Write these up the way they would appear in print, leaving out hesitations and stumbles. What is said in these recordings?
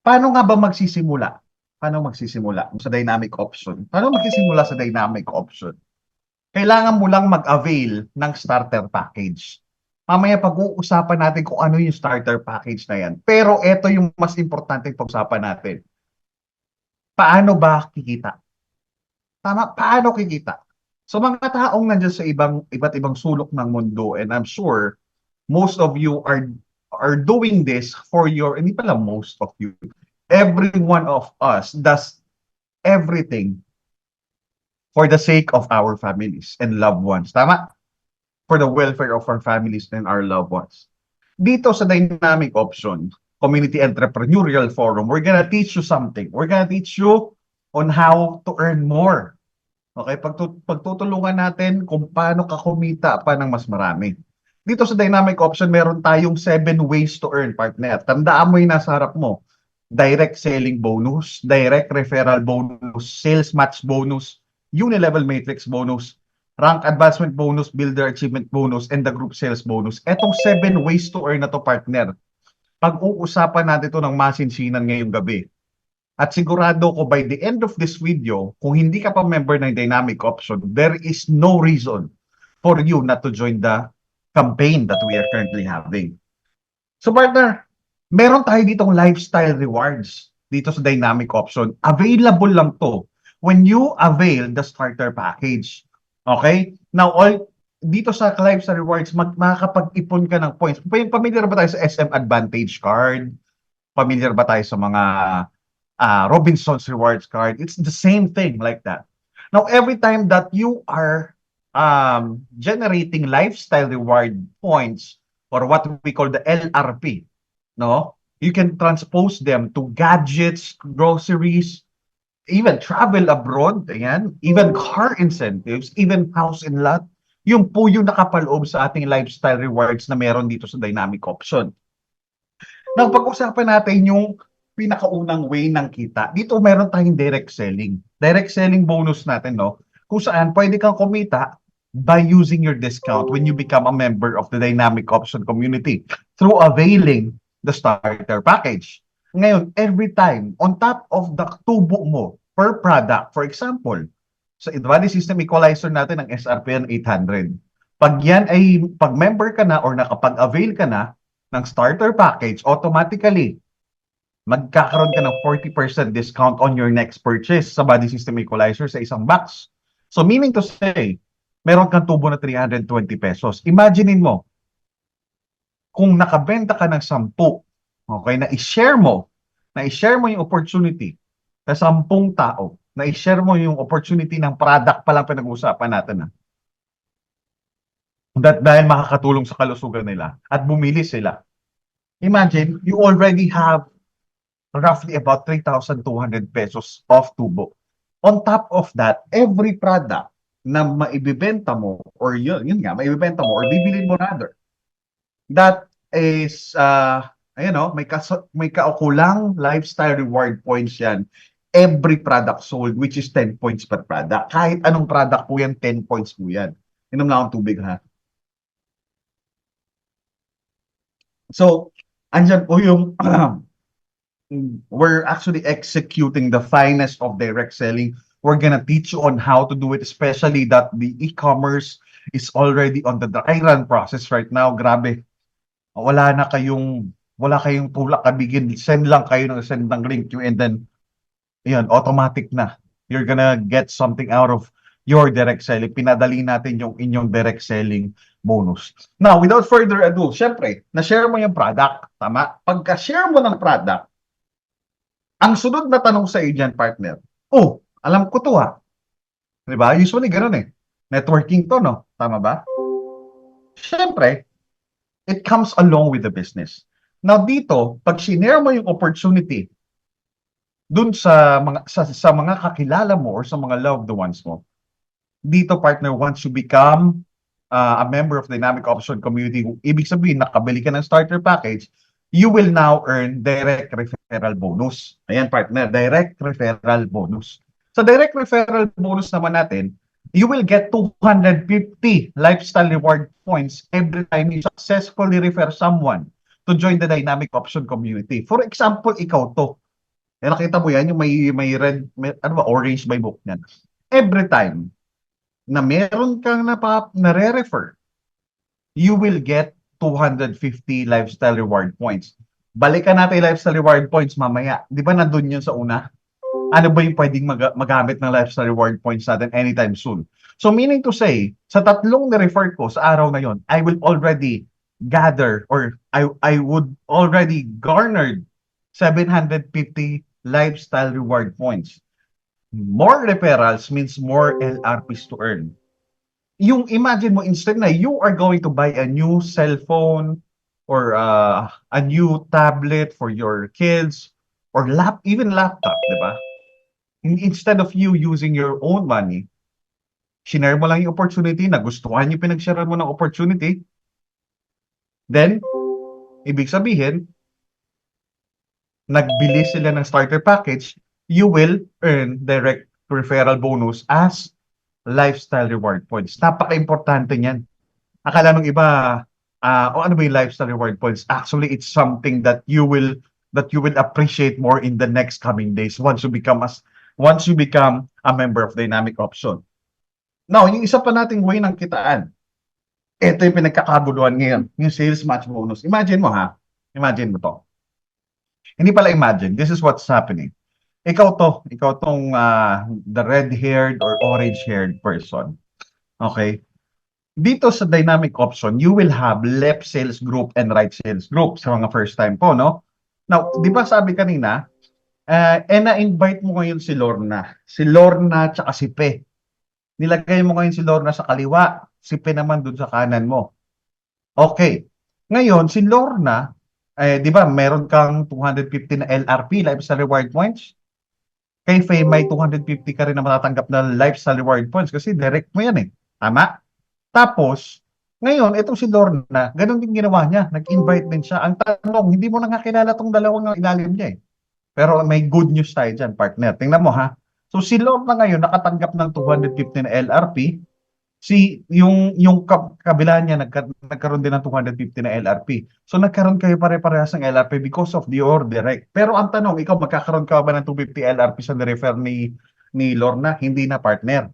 Paano nga ba magsisimula? Paano magsisimula sa dynamic option? Paano magsisimula sa dynamic option? Kailangan mo lang mag-avail ng starter package. Mamaya pag-uusapan natin kung ano yung starter package na yan. Pero ito yung mas importante pag-usapan natin. Paano ba kikita? Tama, paano kikita? So mga taong nandiyan sa iba't ibang sulok ng mundo, and I'm sure most of you are doing this for your, hindi pala most of you, every one of us does everything for the sake of our families and loved ones. Tama? For the welfare of our families and our loved ones. Dito sa Dynamic Option, Community Entrepreneurial Forum, we're gonna teach you something. We're gonna teach you on how to earn more. Okay? Pagtutulungan natin kung paano ka kumita pa ng mas marami. Dito sa Dynamic Option, meron tayong 7 ways to earn, partner. Tandaan mo yung nasa harap mo. Direct selling bonus, direct referral bonus, sales match bonus, unilevel matrix bonus, rank advancement bonus, builder achievement bonus, and the group sales bonus. Etong 7 ways to earn na to, partner. Pag-uusapan natin ito ng masinsinan ngayong gabi. At sigurado ko by the end of this video, kung hindi ka pa member ng Dynamic Option, there is no reason for you not to join the campaign that we are currently having. So partner, meron tayo ditong lifestyle rewards dito sa Dynamic Option. Available lang to when you avail the starter package. Okay? Now, dito sa lifestyle rewards, makakapag-ipon ka ng points. Familiar ba tayo sa SM Advantage card? Familiar ba tayo sa mga Robinson's Rewards card? It's the same thing like that. Now, every time that you are generating lifestyle reward points, or what we call the LRP, no? You can transpose them to gadgets, groceries, even travel abroad, ayan, even car incentives, even house and lot. Yung po yung nakapaloob sa ating lifestyle rewards na meron dito sa Dynamic Option. Now, pag-usapan natin yung pinakaunang way ng kita. Dito meron tayong direct selling. Direct selling bonus natin, no? Kung saan pwede kang kumita by using your discount when you become a member of the Dynamic Option community through availing the starter package. Ngayon, every time, on top of the tubo mo per product, for example, sa body system equalizer natin ng SRPN 800, pag yan ay, pag member ka na or nakapag-avail ka na ng starter package, automatically, magkakaroon ka ng 40% discount on your next purchase sa body system equalizer sa isang box. So meaning to say, meron kang tubo na 320 pesos. Imaginein mo, kung nakabenta ka ng 10, okay, na-share mo yung opportunity sa 10 tao, na-share mo yung opportunity ng product pa lang pinag-uusapan natin. Dahil makakatulong sa kalusugan nila at bumili sila. Imagine, you already have roughly about 3,200 pesos of tubo. On top of that, every product na maibibenta mo, or yun nga, maibibenta mo, or bibilin mo rather, that is, may kaukulang lifestyle reward points yan. Every product sold, which is 10 points per product. Kahit anong product po yan, 10 points po yan. Inom lang akong tubig, ha? So, andyan po yung we're actually executing the finest of direct selling. We're gonna teach you on how to do it, especially that the e-commerce is already on the dry run process right now. Grabe. Wala kayong tulak kabigin. Send ng link you, and then, yun, automatic na. You're gonna get something out of your direct selling. Pinadali natin yung inyong direct selling bonus. Now, without further ado, syempre, na-share mo yung product. Tama? Pagka-share mo ng product, ang sunod na tanong sa iyo dyan, partner, alam ko to, ha? Diba? Usually, ganun eh. Networking to, no? Tama ba? Siyempre, it comes along with the business. Now, dito, pag sinare mo yung opportunity dun sa mga kakilala mo or sa mga loved ones mo, dito, partner, once you become a member of the Dynamic Option community, ibig sabihin, nakabili ka ng starter package, you will now earn direct referral bonus. Ayan, partner, direct referral bonus. Sa direct referral bonus naman natin, you will get 250 lifestyle reward points every time you successfully refer someone to join the Dynamic Option community. For example, ikaw to. Eh, nakita mo yan, yung may red, ano ba, orange by book niyan. Every time na meron kang nare-refer, you will get 250 lifestyle reward points. Balikan natin yung lifestyle reward points mamaya. Di ba nandun yun sa una? Ano ba yung pwedeng magamit ng lifestyle reward points natin anytime soon? So meaning to say, sa tatlong na-refer ko sa araw na yon, I will already gather or I would already garnered 750 lifestyle reward points. More referrals means more LRPs to earn. Yung imagine mo instead na you are going to buy a new cellphone or a new tablet for your kids or even laptop, di ba? Instead of you using your own money, shinare mo lang yung opportunity, nagustuhan yung pinag-share mo ng opportunity, then, ibig sabihin, nagbili sila ng starter package, you will earn direct referral bonus as lifestyle reward points. Napaka-importante niyan. Akala nung iba, o ano ba yung lifestyle reward points? Actually, it's something that you will appreciate more in the next coming days once you become a member of Dynamic Option. Now, yung isa pa nating way ng kitaan, ito yung pinagkakaguluhan ngayon, yung sales match bonus. Imagine mo ha, imagine mo to. Hindi pala imagine, this is what's happening. Ikaw tong the red-haired or orange-haired person. Okay? Dito sa dynamic option, you will have left sales group and right sales group sa mga first time po, no? Now, di ba sabi kanina, na-invite mo ngayon si Lorna. Si Lorna tsaka si Pe. Nilagay mo ngayon si Lorna sa kaliwa, si Pe naman dun sa kanan mo. Okay. Ngayon, si Lorna, di ba, meron kang 250 na LRP, lifestyle reward points. Kay Faye, may 250 ka rin na matatanggap na lifestyle reward points kasi direct mo yan eh. Tama? Tapos, ngayon, itong si Lorna, ganun din ginawa niya. Nag-invite din siya. Ang tanong, hindi mo na nga kilala tong dalawang ilalim niya eh. Pero may good news tayo dyan, partner. Tingnan mo ha. So si Lorna ngayon nakatanggap ng 250 na LRP. Yung kabila niya nagkaroon din ng 250 na LRP. So nagkaroon kayo pare-parehas ng LRP because of the direct. Pero ang tanong, ikaw magkakaroon ka ba ng 250 LRP sa refer ni Lorna? Hindi na, partner.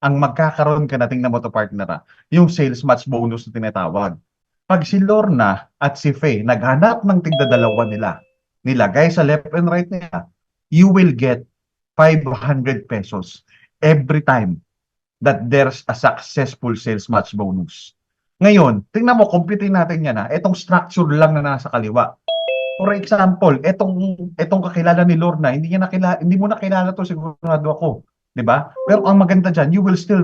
Ang magkakaroon ka na, tingnan mo to, partner, yung sales match bonus na tinatawag. Pag si Lorna at si Faye naghanap ng tigda-dalawa nila, nilagay sa left and right nila, you will get 500 pesos every time that there's a successful sales match bonus. Ngayon, tingnan mo, computein natin yan ha. Itong structure lang na nasa kaliwa. For example, itong kakilala ni Lorna, hindi mo nakilala to, sigurado ako, 'di ba? Pero ang maganda diyan, you will still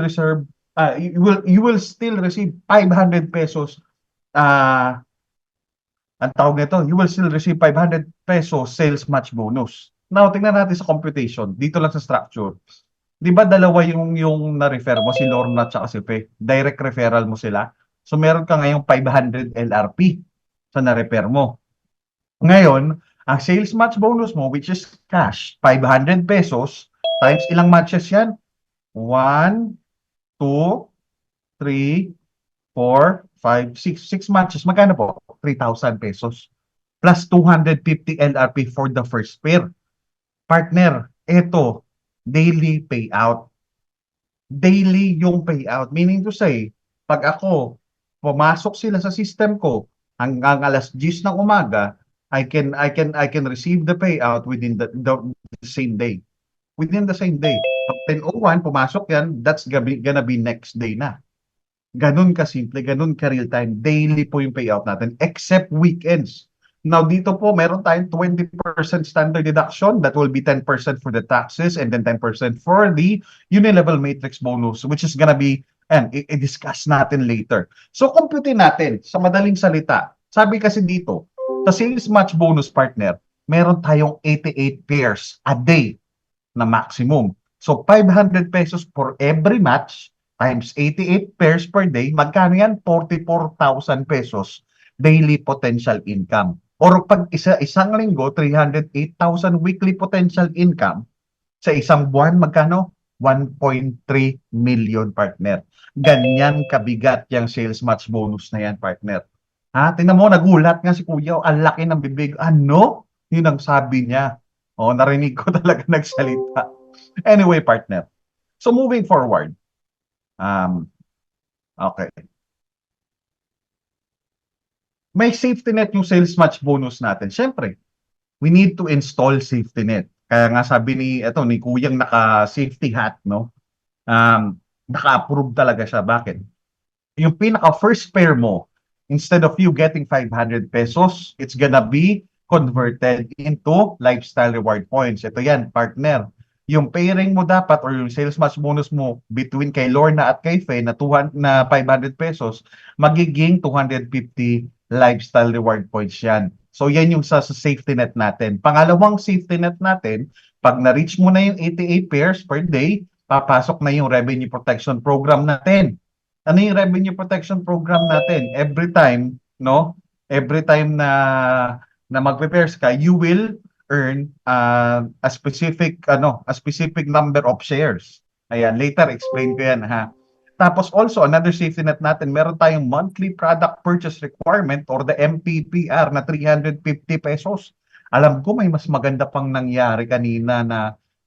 receive 500 pesos ang tawag nito, you will still receive 500 pesos sales match bonus. Now, tingnan natin sa computation, dito lang sa structure. Di ba dalawa yung na-refer mo, si Lorna at si Pe? Direct referral mo sila. So, meron ka ngayong 500 LRP sa na-refer mo. Ngayon, ang sales match bonus mo, which is cash, 500 pesos, times ilang matches yan? 1, 2, 3, 4, 5, 6. 6 matches. Magkano po? 3,000 pesos. Plus 250 LRP for the first pair. Partner, ito, daily payout. Daily yung payout. Meaning to say, pag ako, pumasok sila sa system ko, hanggang alas 10 ng umaga, I can receive the payout within the same day. Within the same day. Pag 10:01, pumasok yan, that's gonna be next day na. Ganun ka-simple, ganun ka-real time. Daily po yung payout natin, except weekends. Now, dito po, meron tayong 20% standard deduction. That will be 10% for the taxes and then 10% for the unilevel matrix bonus, which is gonna be, and i-discuss natin later. So, compute natin, sa madaling salita. Sabi kasi dito, sa sales match bonus, partner, meron tayong 88 pairs a day na maximum. So, 500 pesos for every match, times 88 pairs per day, magkano yan? 44,000 pesos daily potential income. Or pag isang linggo, 308,000 weekly potential income. Sa isang buwan, magkano? 1.3 million, partner. Ganyan kabigat yung sales match bonus na yan, partner. Ha? Tingnan mo, nagulat nga si Kuya, ang laki ng bibig. Ano? Yun ang sabi niya. Oo, narinig ko talaga nagsalita. Anyway, partner. So moving forward, okay. May safety net yung sales match bonus natin. Siyempre, we need to install safety net. Kaya nga sabi ni Kuyang naka-safety hat, no? Naka-approve talaga siya. Bakit? Yung pinaka first pair mo, instead of you getting 500 pesos, it's gonna be converted into lifestyle reward points. Ito yan, partner. Yung pairing mo dapat or yung sales match bonus mo between kay Lorna at kay Faye na 200 na 500 pesos, magiging 250 lifestyle reward points yan. So yan yung sa safety net natin. Pangalawang safety net natin, pag na-reach mo na yung 88 pairs per day, papasok na yung revenue protection program natin. Ano yung revenue protection program natin? Every time, no? Every time na mag-prepares ka, you will earn a specific number of shares. Ayan, later explain ko yan ha. Tapos also another safety net natin, meron tayong monthly product purchase requirement or the MPPR na 350 pesos. Alam ko may mas maganda pang nangyari kanina na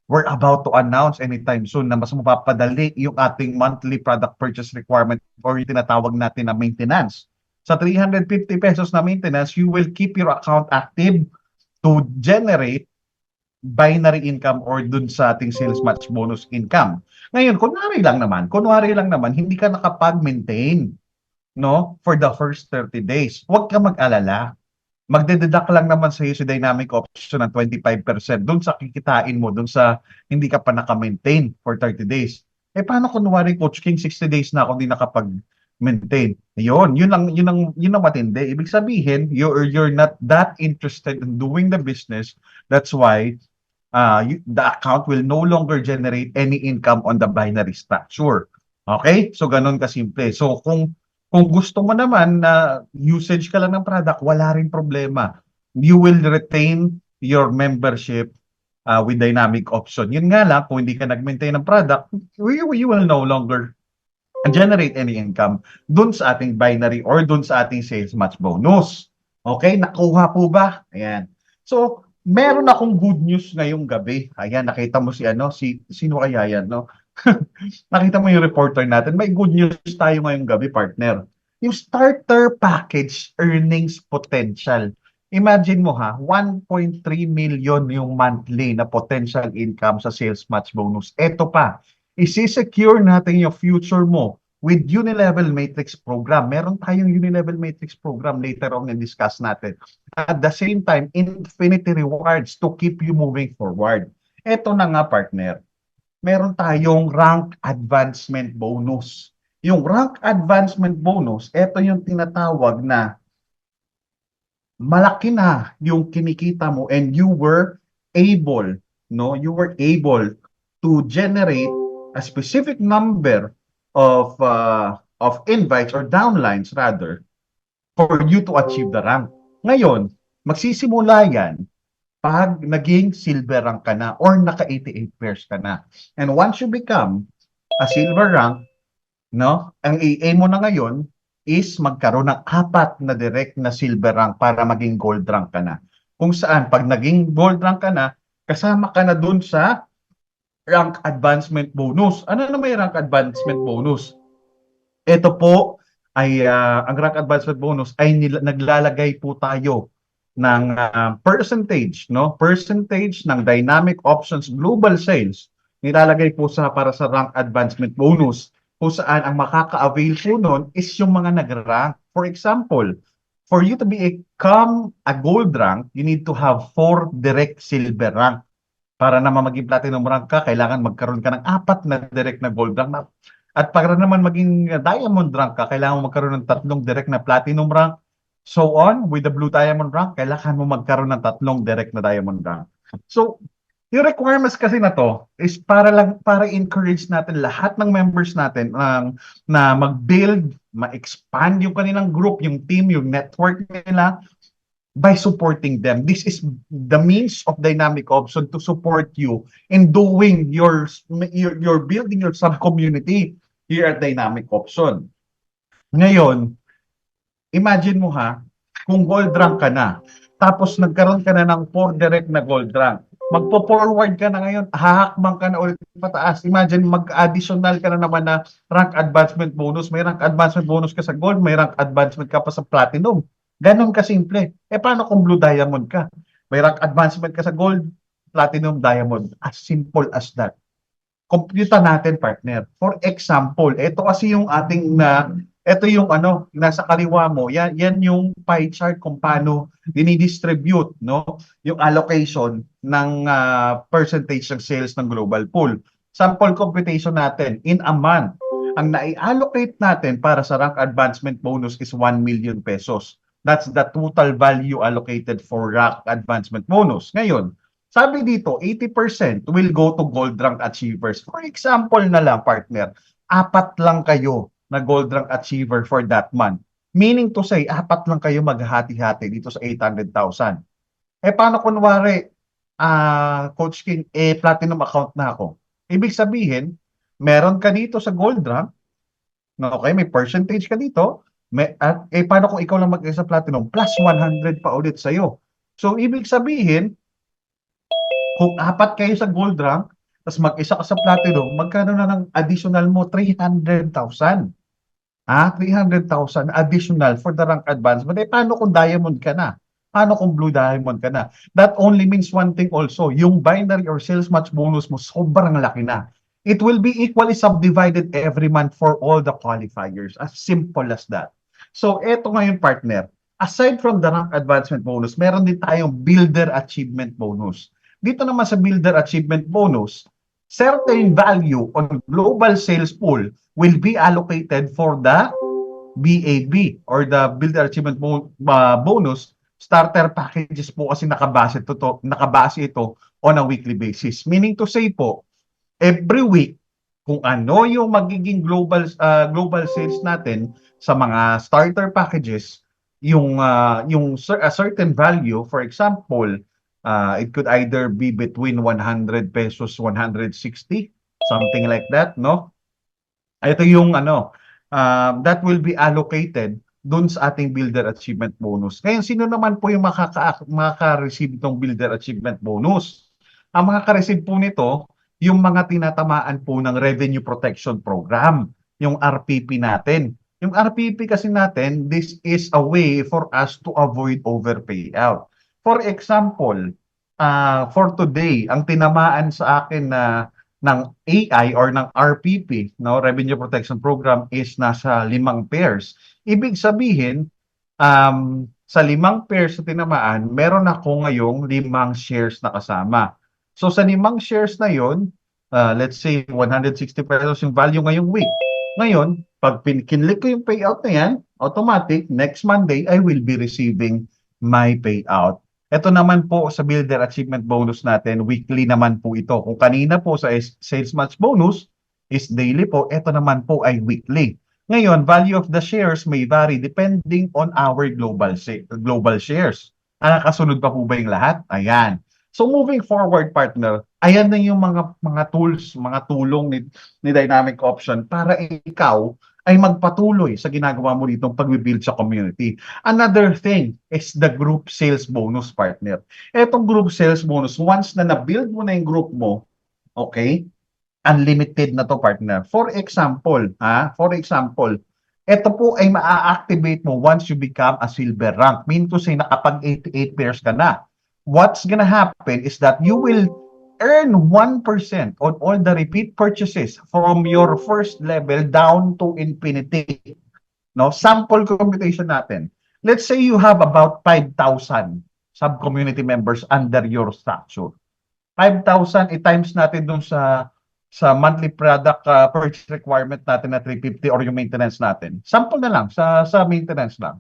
we're about to announce anytime soon na mas mapapadali yung ating monthly product purchase requirement or yung tinatawag natin na maintenance. Sa 350 pesos na maintenance, you will keep your account active to generate binary income or dun sa ating sales match bonus income. Ngayon, kunwari lang naman, hindi ka nakapag-maintain, no, for the first 30 days. Huwag ka mag-alala. Magdededuct lang naman sa iyo si Dynamic Option ng 25% dun sa kikitain mo, dun sa hindi ka pa naka-maintain for 30 days. Eh paano kunwari Coach King 60 days na ako hindi nakapag-maintain? Yun ang matindi. Ibig sabihin, you're not that interested in doing the business. That's why the account will no longer generate any income on the binary structure. Okay? So ganun kasimple. So kung gusto mo naman na usage ka lang ng product, wala rin problema. You will retain your membership with Dynamic Option. Yun nga lang, kung hindi ka nag-maintain ng product, you will no longer generate any income dun sa ating binary or dun sa ating sales match bonus. Okay? Nakuha po ba? Ayan. So, meron akong good news ngayong gabi. Ayan, nakita mo sino kaya yan, no? Nakita mo yung reporter natin. May good news tayo ngayong gabi, partner. Yung starter package earnings potential. Imagine mo 1.3 million yung monthly na potential income sa sales match bonus. Ito pa, isi-secure natin yung future mo with Unilevel Matrix program. Meron tayong Unilevel Matrix program later on na-discuss natin. At the same time, infinity rewards to keep you moving forward. Ito na nga, partner. Meron tayong rank advancement bonus. Yung rank advancement bonus, ito yung tinatawag na malaki na yung kinikita mo and you were able to generate a specific number of invites or downlines rather for you to achieve the rank. Ngayon, magsisimula yan pag naging silver rank ka na or naka 88 pairs ka na. And once you become a silver rank, no, ang i-aim mo na ngayon is magkaroon ng 4 na direct na silver rank para maging gold rank ka na. Kung saan, pag naging gold rank ka na, kasama ka na dun sa rank advancement bonus. Ano na may rank advancement bonus? Ito po ay ang rank advancement bonus ay naglalagay po tayo ng percentage, no? Percentage ng Dynamic Options Global Sales. Nilalagay po para sa rank advancement bonus. Kung saan ang makaka-avail po nun is yung mga nag-rank. For example, for you to become a gold rank, you need to have 4 direct silver rank. Para naman maging platinum rank ka, kailangan magkaroon ka ng 4 na direct na gold rank. At para naman maging diamond rank ka, kailangan magkaroon ng 3 direct na platinum rank. So on, with the blue diamond rank, kailangan mo magkaroon ng 3 direct na diamond rank. So, yung requirements kasi na to is para encourage natin lahat ng members natin na mag-build, ma-expand yung kanilang group, yung team, yung network nila by supporting them. This is the means of Dynamic Option to support you in doing your building your sub-community here at Dynamic Option. Ngayon, imagine mo kung gold rank ka na, tapos nagkaroon ka na ng 4 direct na gold rank, magpo-forward ka na ngayon, hahakbang ka na ulit pataas. Imagine, mag-additional ka na naman na rank advancement bonus. May rank advancement bonus ka sa gold, may rank advancement ka pa sa platinum. Ganon kasimple. Paano kung blue diamond ka? May rank advancement ka sa gold, platinum, diamond. As simple as that. Kompyuta natin, partner. For example, ito kasi yung ating ito yung nasa kaliwa mo, yan yung pie chart kung paano dinidistribute, no? Yung allocation ng percentage ng sales ng global pool. Sample computation natin, in a month, ang nai-allocate natin para sa rank advancement bonus is 1 million pesos. That's the total value allocated for rank advancement bonus. Ngayon, sabi dito, 80% will go to gold rank achievers. For example na lang, partner, 4 lang kayo na gold rank achiever for that month. Meaning to say, 4 lang kayo maghati-hati dito sa 800,000. Paano kunwari, Coach King, platinum account na ako. Ibig sabihin, meron ka dito sa gold rank, okay, may percentage ka dito, paano kung ikaw lang mag-isa sa platinum? Plus 100 pa ulit sa'yo. So, ibig sabihin, kung 4 kayo sa gold rank, tapos mag-isa ka sa platinum, magkano na ng additional mo? 300,000. 300,000 additional for the rank advancement. Paano kung diamond ka na? Paano kung blue diamond ka na? That only means one thing also, yung binary or sales match bonus mo, sobrang laki na. It will be equally subdivided every month for all the qualifiers. As simple as that. So, eto ngayon, partner. Aside from the rank advancement bonus, meron din tayong builder achievement bonus. Dito naman sa builder achievement bonus, certain value on global sales pool will be allocated for the BAB or the builder achievement bonus starter packages po kasi nakabase ito on a weekly basis. Meaning to say po, every week kung ano yung magiging global sales natin sa mga starter packages, yung a certain value, for example, it could either be between 100 pesos, 160, something like that, no? Ito yung that will be allocated dun sa ating builder achievement bonus. Ngayon, sino naman po yung makaka-receive itong builder achievement bonus? Ang makaka-receive po nito, yung mga tinatamaan po ng Revenue Protection Program, yung RPP natin. Yung RPP kasi natin, this is a way for us to avoid overpayout. For example, for today, ang tinamaan sa akin ng AI or ng RPP, no, Revenue Protection Program, is nasa 5 pairs. Ibig sabihin, sa 5 pairs na tinamaan, meron ako ngayong 5 shares na kasama. So sa 5 shares na yon, let's say 160 pesos yung value ngayong week. Ngayon, pag kinlik ko yung payout na yan, automatic, next Monday, I will be receiving my payout. Ito naman po sa Builder Achievement Bonus natin, weekly naman po ito. Kung kanina po sa Sales Match Bonus is daily po, ito naman po ay weekly. Ngayon, value of the shares may vary depending on our global shares. Kasunod pa po ba yung lahat? Ayan. So moving forward, partner, ayan na yung mga tools, mga tulong ni Dynamic Option para ikaw ay magpatuloy sa ginagawa mo ditong pag-build sa community. Another thing is the group sales bonus, partner. Etong group sales bonus, once na na-build mo na yung group mo, okay, unlimited na to, partner. For example, ito po ay maa-activate mo once you become a silver rank. Mean to say, nakapag 88 pairs ka na. What's gonna happen is that you will earn 1% on all the repeat purchases from your first level down to infinity. No, sample computation natin. Let's say you have about 5,000 sub-community members under your structure. 5,000 i-times natin dun sa monthly product purchase requirement natin na 350 or yung maintenance natin. Sample na lang sa maintenance lang.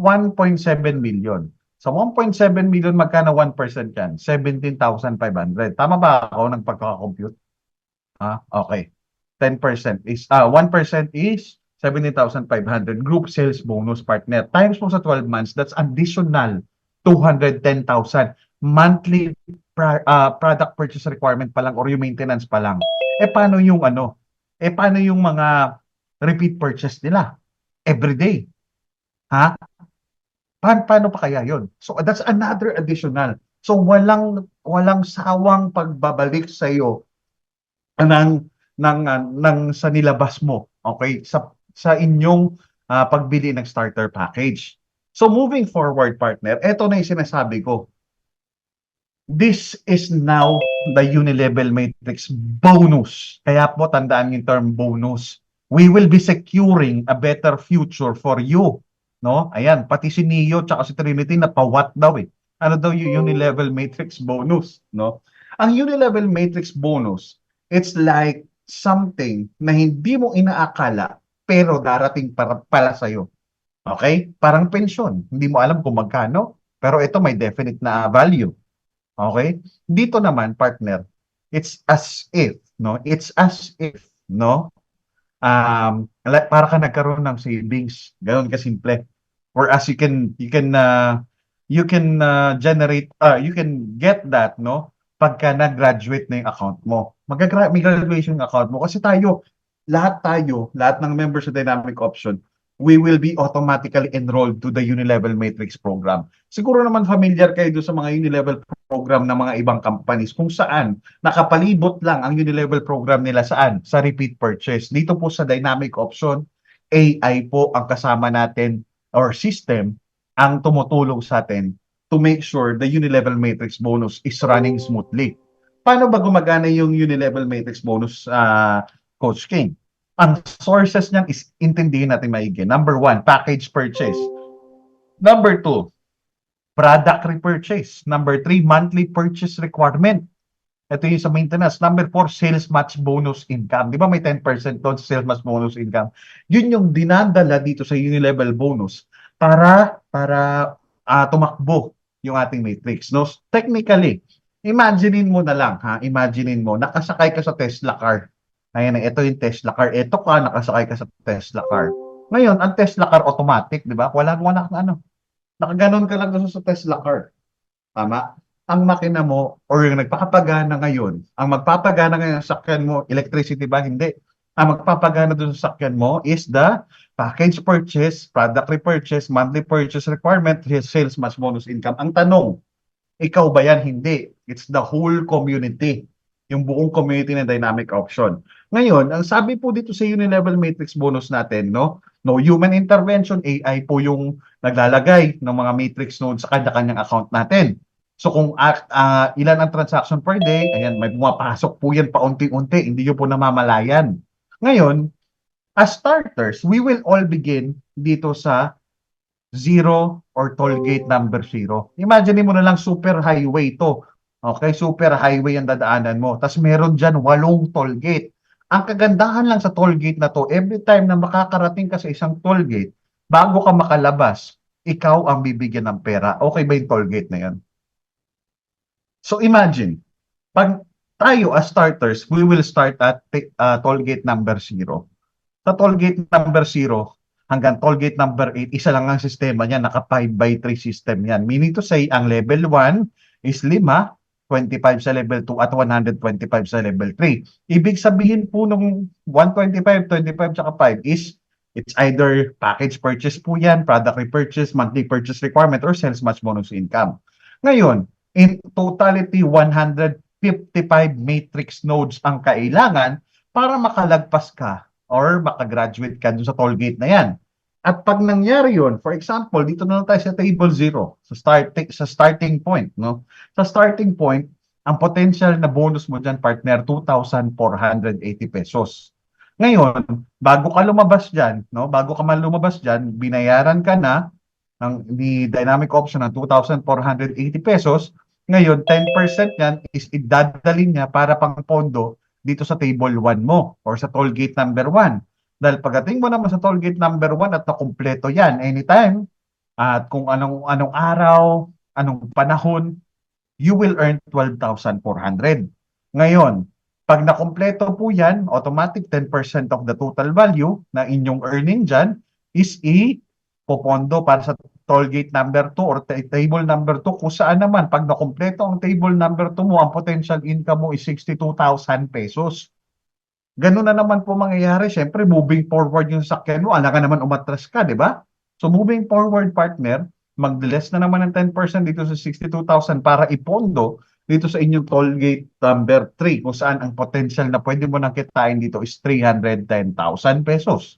1.7 million. Sa 1.7 million, magkano 1% yan? 17,500. Tama ba ako ng pagkakakompute? Okay. 10% is, 1% is 17,500. Group sales bonus, partner. Times mo sa 12 months, that's additional 210,000. Monthly product purchase requirement pa lang or yung maintenance pa lang. Paano yung paano yung mga repeat purchase nila? Everyday. Paano pa kaya yon? So that's another additional. So walang sawang pagbabalik sa iyo ng ng sa nilabas mo, okay? Sa inyong pagbili ng starter package. So moving forward, partner, eto na 'yung sinasabi ko. This is now the Unilevel Matrix bonus. Kaya po tandaan yung term bonus. We will be securing a better future for you. No? Ayan, pati si Neo tsaka si Trinity napawat daw eh. Ano daw yung Unilevel Matrix bonus, no? Ang Unilevel Matrix bonus, it's like something na hindi mo inaakala pero darating pala sa'yo. Okay? Parang pensyon. Hindi mo alam kung magkano, pero ito may definite na value. Okay? Dito naman, partner, it's as if, no? It's as if, no? Para ka nagkaroon ng savings. Ganoon kasimple. Whereas you can get that, no? Pagka nag-graduate na yung account mo. May graduation yung account mo. Kasi lahat ng members sa Dynamic Option, we will be automatically enrolled to the Unilevel Matrix program. Siguro naman familiar kayo doon sa mga Unilevel program ng mga ibang companies kung saan nakapalibot lang ang Unilevel program nila saan? Sa repeat purchase. Dito po sa Dynamic Option, AI po ang kasama natin or system ang tumutulong sa atin to make sure the Unilevel Matrix bonus is running smoothly. Paano ba gumagana yung Unilevel Matrix bonus, Coach King? Ang sources niyan is intindihin natin maigi. Number 1, package purchase. Number 2, product repurchase. Number 3, monthly purchase requirement. Ito yung sa maintenance. Number 4, sales match bonus income. Di ba may 10% doon sa sales match bonus income? Yun yung dinadala dito sa Unilevel bonus para tumakbo yung ating matrix. No? Technically, imaginein mo na lang, ha? Imaginein mo, nakasakay ka sa Tesla car. Ayan, ito yung Tesla car. Ito ka, nakasakay ka sa Tesla car. Ngayon, ang Tesla car automatic, di ba? Wala nakaganon ka lang sa Tesla car. Tama? Ang makina mo or yung nagpapagana ngayon, ang magpapagana ngayon sa sakyan mo, electricity ba? Hindi. Ang magpapagana doon sa sakyan mo is the package purchase, product repurchase, monthly purchase requirement, sales match bonus income. Ang tanong, ikaw ba yan? Hindi. It's the whole community. Yung buong community ng Dynamic Option. Ngayon, ang sabi po dito sa Unilevel Matrix bonus natin, no human intervention, AI po yung naglalagay ng mga matrix nodes sa kanya-kanyang account natin. So kung ilan ang transaction per day, ayan, may pumapasok po yan paunti-unti, hindi nyo po namamalayan. Ngayon, as starters, we will all begin dito sa 0 or toll gate number 0. Imagine mo na lang super highway to. Okay, super highway ang dadaanan mo. Tapos meron dyan 8 toll gate. Ang kagandahan lang sa toll gate na to, every time na makakarating ka sa isang toll gate, bago ka makalabas, ikaw ang bibigyan ng pera. Okay ba yung toll gate na yan? So imagine, pag tayo as starters, we will start at toll gate number 0. Sa toll gate number 0 hanggang toll gate number 8, isa lang ang sistema niya, naka 5x3 system yan. Meaning to say, ang level 1 is 5, 25 sa level 2 at 125 sa level 3. Ibig sabihin po nung 125, 25 tsaka 5 is it's either package purchase po yan, product repurchase, monthly purchase requirement, or sales match bonus income. Ngayon, in totality, 155 matrix nodes ang kailangan para makalagpas ka or makagraduate ka dun sa toll gate na yan. At pag nangyari yun, for example, dito na lang tayo sa table 0, sa starting point, no? Sa starting point, ang potential na bonus mo dyan, partner, 2,480 pesos. Ngayon, bago ka lumabas dyan, no? Bago ka man lumabas dyan, binayaran ka na ni Dynamic Option ng 2,480 pesos. Ngayon, 10% yan is idadalin niya para pang pondo dito sa table 1 mo or sa toll gate number 1. Dahil pagdating mo naman sa toll gate number 1 at nakumpleto yan anytime, at kung anong araw, anong panahon, you will earn 12,400. Ngayon, pag nakumpleto po yan, automatic 10% of the total value na inyong earning dyan is popondo para sa toll gate number 2 or table number 2 kung saan naman pag nakumpleto ang table number 2 mo, ang potential income mo is 62,000 pesos. Ganun na naman po mangyayari. Siyempre, moving forward yung sakyan mo, alam ka naman umatras ka, di ba? So, moving forward, partner, mag-less na naman ng 10% dito sa 62,000 para ipondo dito sa inyong toll gate number 3 kung saan ang potential na pwede mo nang kitain dito is 310,000 pesos.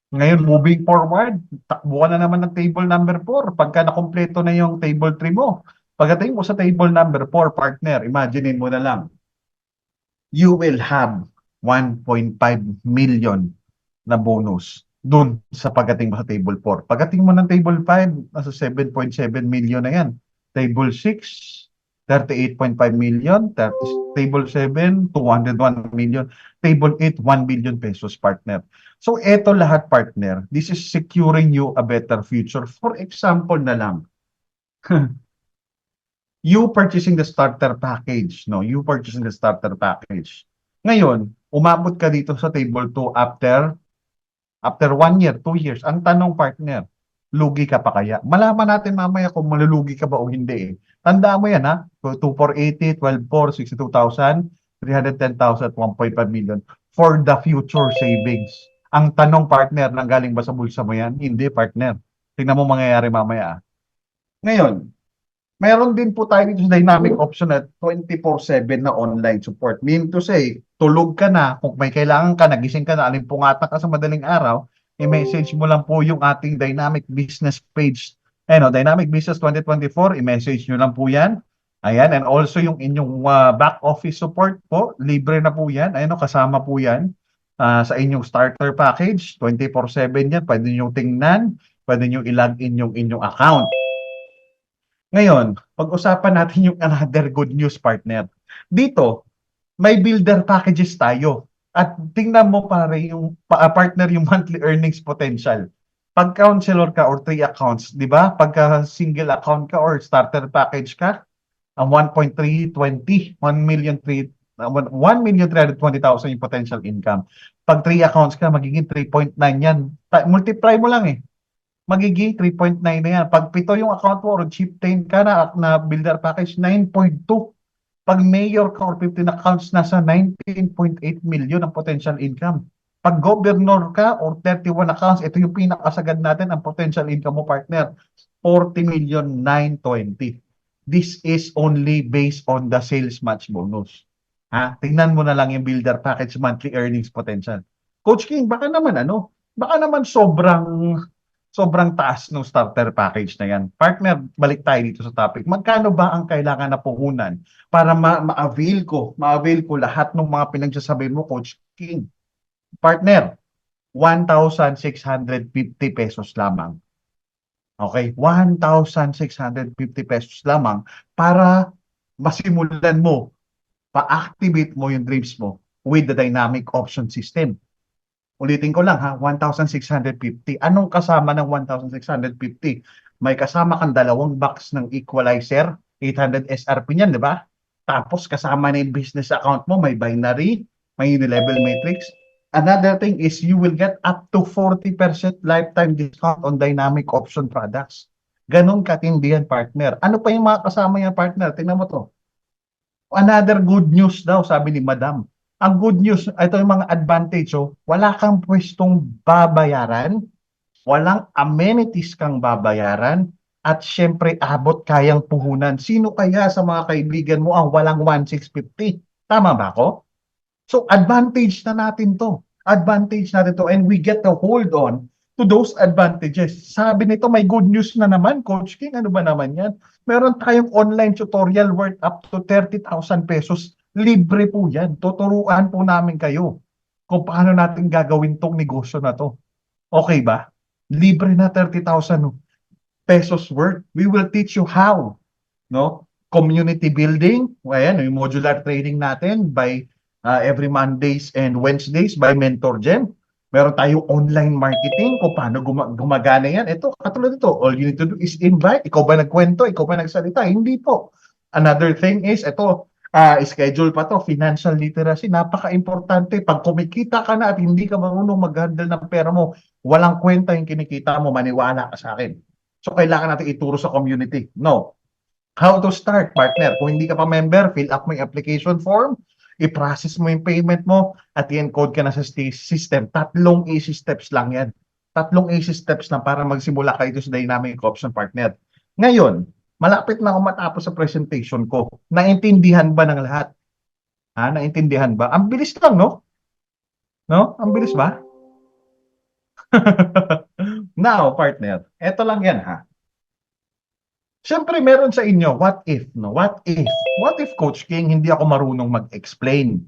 Ngayon, moving forward, takbo ka na naman ng table number 4 pagka nakumpleto na yung table 3 mo. Pagdating mo sa table number 4, partner, imaginein mo na lang, you will have 1.5 million na bonus dun sa pagdating mo sa table 4. Pagdating mo ng table 5, nasa 7.7 million na yan. Table 6, 38.5 million. Table 7, 201 million. Table 8, 1 billion pesos, partner. So, eto lahat, partner. This is securing you a better future. For example na lang, you purchasing the starter package, no? You purchasing the starter package. Ngayon, umabot ka dito sa table 2 after 1 year, 2 years. Ang tanong, partner, lugi ka pa kaya? Malaman natin mamaya kung malulugi ka ba o hindi eh. Tandaan mo yan ha. 2,480, 12,4, 62,000, 310,000, 1.5 million for the future savings. Ang tanong, partner, nanggaling ba sa bulsa mo yan? Hindi, partner. Tingnan mo mangyayari mamaya. Ngayon, meron din po tayo dito sa dynamic option at 24/7 na online support. Mean to say, tulog ka na, kung may kailangan ka, nagising ka na, alimpungatan ka sa madaling araw, i-message mo lang po yung ating dynamic business page. Dynamic Business 2024, i-message nyo lang po yan. Ayan, and also yung inyong back office support po, libre na po yan. Ayan, kasama po yan sa inyong starter package. 24/7 yan, pwede nyo tingnan, pwede nyo i-log in yung inyong account. Ngayon, pag-usapan natin yung another good news, partner. Dito, may builder packages tayo. At tingnan mo pare yung partner yung monthly earnings potential. Pag counselor ka or 3 accounts, di ba? Pagka single account ka or starter package ka, ang 1.320, 1,320,000 yung potential income. Pag 3 accounts ka, magiging 3.9 yan. Multiply mo lang eh. Magiging 3.9 na yan. Pag 7 yung account mo or chieftain ka na builder package, 9.2. Pag mayor ka or 15 accounts, nasa 19.8 million ang potential income. Pag governor ka or 31 accounts, ito yung pinakasagad natin, ang potential income mo, partner, 40 million 920. This is only based on the sales match bonus. Tingnan mo na lang yung builder package monthly earnings potential. Coach King, baka naman sobrang taas ng starter package na yan. Partner, balik tayo dito sa topic. Magkano ba ang kailangan na puhunan para ma-avail ko lahat ng mga pinagsasabi mo, Coach King? Partner, 1,650 pesos lamang. Okay, 1,650 pesos lamang para masimulan mo, pa-activate mo yung dreams mo with the dynamic option system. Ulitin ko lang 1,650. Anong kasama ng 1,650? May kasama kang 2 box ng equalizer, 800 SRP niyan, di ba? Tapos kasama na yung business account mo, may binary, may level matrix. Another thing is you will get up to 40% lifetime discount on dynamic option products. Ganon katindihan, partner. Ano pa yung mga kasama niya, partner? Tingnan mo to. Another good news daw, sabi ni Madam. Ang good news, ito yung mga advantage, wala kang pwestong babayaran, walang amenities kang babayaran, at syempre abot kayang puhunan. Sino kaya sa mga kaibigan mo ang walang 1,650? Tama ba ako? So advantage na natin to. Advantage natin to and we get to hold on to those advantages. Sabi nito may good news na naman, Coach King. Ano ba naman yan? Meron tayong online tutorial worth up to 30,000 pesos. Libre po yan. Tuturuan po namin kayo kung paano natin gagawin tong negosyo na to. Okay ba? Libre na 30,000 pesos worth. We will teach you how. No? Community building. Ayan, yung modular training natin by every Mondays and Wednesdays by Mentor Gem. Meron tayong online marketing kung paano gumagana yan. Ito, katulad ito, all you need to do is invite. Ikaw ba nagkwento? Ikaw ba nagsalita? Hindi po. Another thing is, ito, schedule pa to, financial literacy, napaka-importante. Pag kumikita ka na at hindi ka marunong mag-handle ng pera mo, walang kwenta yung kinikita mo, maniwala ka sa akin. So, kailangan natin ituro sa community. No. How to start, partner? Kung hindi ka pa member, fill up mo yung application form, i-process mo yung payment mo, at i-encode ka na sa system. 3 easy steps lang yan. 3 easy steps lang para magsimula kayo sa dynamic option, partner. Ngayon, malapit na ako matapos sa presentation ko. Naintindihan ba ng lahat? Ha? Naintindihan ba? Ang bilis lang, no? No? Ang bilis ba? Now, partner, eto lang yan, ha? Siyempre, meron sa inyo, what if, no? What if? What if, Coach King, hindi ako marunong mag-explain?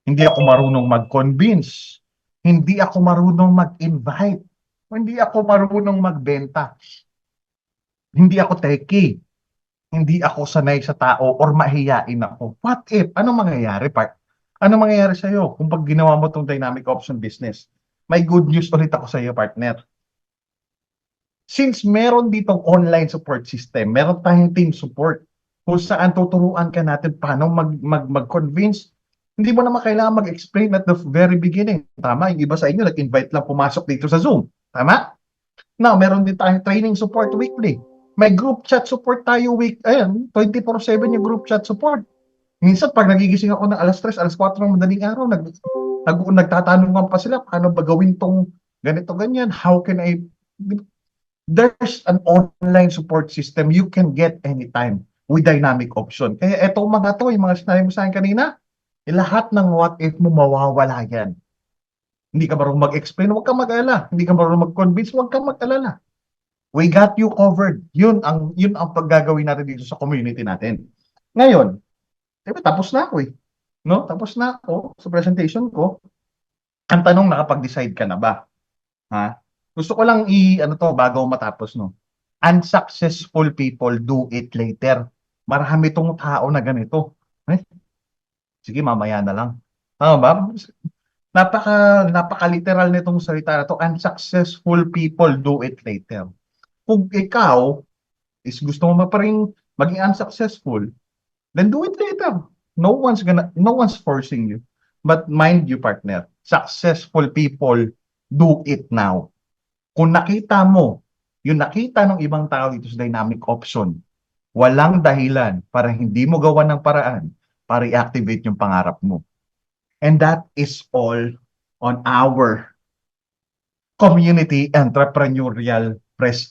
Hindi ako marunong mag-convince? Hindi ako marunong mag-invite? Hindi ako marunong magbenta? Hindi ako techie? Hindi ako sanay sa tao or mahiyain ako? What if? Ano mangyayari, part? Ano mangyayari sa'yo kung pag ginawa mo itong dynamic option business? May good news ulit ako sa iyo, partner. Since meron ditong online support system, meron tayong team support kung saan tuturuan ka natin paano mag-convince. Hindi mo naman kailangan mag-explain at the very beginning. Tama, yung iba sa inyo nag-invite lang pumasok dito sa Zoom. Tama? Now, meron din tayong training support weekly. May group chat support tayo ayan, 24/7 yung group chat support. Minsan, pag nagigising ako ng alas 3, alas 4 ng madaling araw, nagtatanungan pa sila, paano ba gawin tong ganito, ganyan? How can I... There's an online support system you can get anytime with dynamic option. Kaya etong mga to, yung mga sinabi mo sa akin kanina, lahat ng what if mo mawawala yan. Hindi ka marunong mag-explain, huwag kang mag-alala. Hindi ka marunong mag-convince, huwag kang mag-alala. We got you covered. Yun ang paggagawin natin dito sa community natin. Ngayon, diba, tapos na ako eh. No? Tapos na ako sa presentation ko. Ang tanong, nakapag-decide ka na ba? Ha? Gusto ko lang ano to bago matapos, no. Unsuccessful people do it later. Marami tong tao na ganito. Eh, sige, mamaya na lang. Tama ba? Napaka-literal nitong salita na to. Unsuccessful people do it later. Kung ikaw is gusto mo pa rin maging unsuccessful, then do it later. No one's forcing you. But mind you, partner, successful people do it now. Kung nakita mo, yung nakita ng ibang tao dito sa dynamic option, walang dahilan para hindi mo gawa ng paraan para i-activate yung pangarap mo. And that is all on our community entrepreneurial press